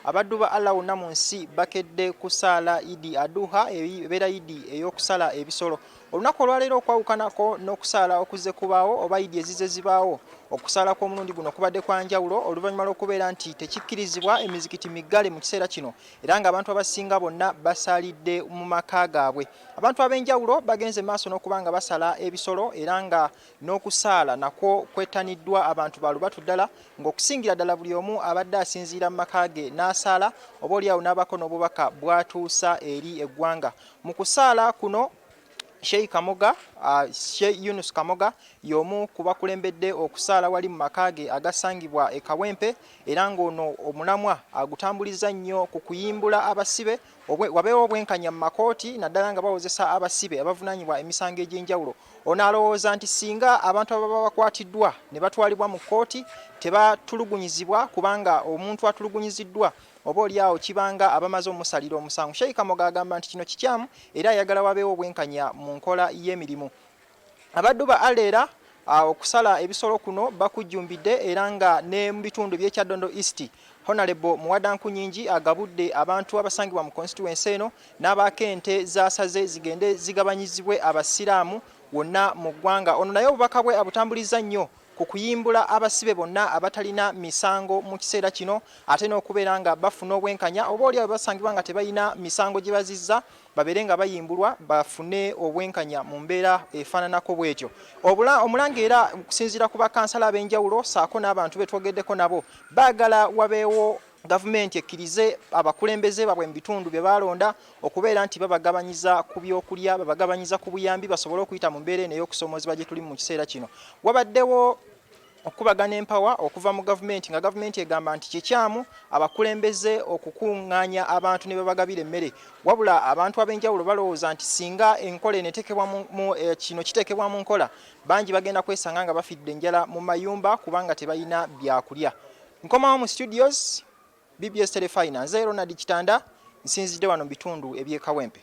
abaddu ba Allah wonna mu nsi bakedde kusaala Idi Aduha ebeera Idi ey'okusala ebisolo. Olunaku olwaleero okwawukanako n'okusaala okuzze kubaawo oba Idi ezize zibaawo okusaala kw'omulundi guno kubadde kwa njawulo oluvannyuma lw'okubeera nti tekikkirizibwa emizikiti miggale mu kiseera kino era ng'abantu abasinga bonna basaalidde mu maka gaabwe. Abantu ab'enjawulo bagenze maaso n'okuba nga basala ebisolo era nga n'okusaala nakwo kwetaniddwa abantu balubatu ddala ng'okusingira ddala buli omu abadde asinziira mu maka ge n'asaala oba oliawo n'abako n'obubaka bwatuusa eri eggwanga. Mu kusaala kuno Sheikh Yunus Kamoga y'omu ku bakulembedde okusaala wali mu maka ge agasangibwa e Kawempe era ng'ono omulamwa agutambuliza nnyo ku kuyimbula abasibe wabeewo obwenkanya mu makooti naddala nga bawozesa abasibe abavunaanyibwa emisango egy'enjawulo. Ono alowooza nti singa abantu ababa bakwatiddwa ne batwalibwa mu kkooti tebatulugunyizibwa kubanga omuntu atulugunyiziddwa oba oliawo kibanga abamaze omusalira omusango. Sheikh Kamoga agamba nti kino kikyamu era ayagala wabeewo obwenkanya mu nkola y'emirimu. Abaddu ba Alera okusala ebisolo kuno bakujjumbidde era nga ne mu bitundu by'ekyaddondo East Honorable Muwadanku Nyingi agabudde abantu abasangibwa mu constituency eno n'abakente zasaze zigende zigabanyizibwe abasiraamu wonna mu ggwanga. Ono naye obubaka bwe abutambuliza nnyo ku kuyimbula abasibe bonna abatalina misango mu kiseera kino ate n'okubeera nga bafuna obwenkanya oba oliawo basangibwa nga tebalina misango gye bazizza babeere nga bayimbulwa bafune obwenkanya mu mbeera efaananako bw'etyo. Omulange era okusinziira ku bakansala ab'enjawulo saako n'abantu be twogeddeko nabo baagala wabeewo gavumenti ekkirize abakulembeze babwe mu bitundu bye balonda okubeera nti babagabanyiza ku byokulya babagabanyiza ku buyambi basobole okuyita mu mbeera eno ey'okusomoozebwa gye tuli mu kiseera kino. Wabaddewo okubagana empawa okuva mu gavumenti nga gavumenti egamba nti kikyamu abakulembeze okukuŋŋaanya abantu ne babagabira emmere wabula abantu ab'enjawulo balowooza nti singa enkola eno kino kiteekebwa mu nkola bangi bagenda kwesanga nga bafidde enjala mu mayumba kubanga tebalina byakulya. Nkomawo mu studios BBS Telefinance Ronald Kitanda nsinzidde wano mu bitundu eby'e Kawempe.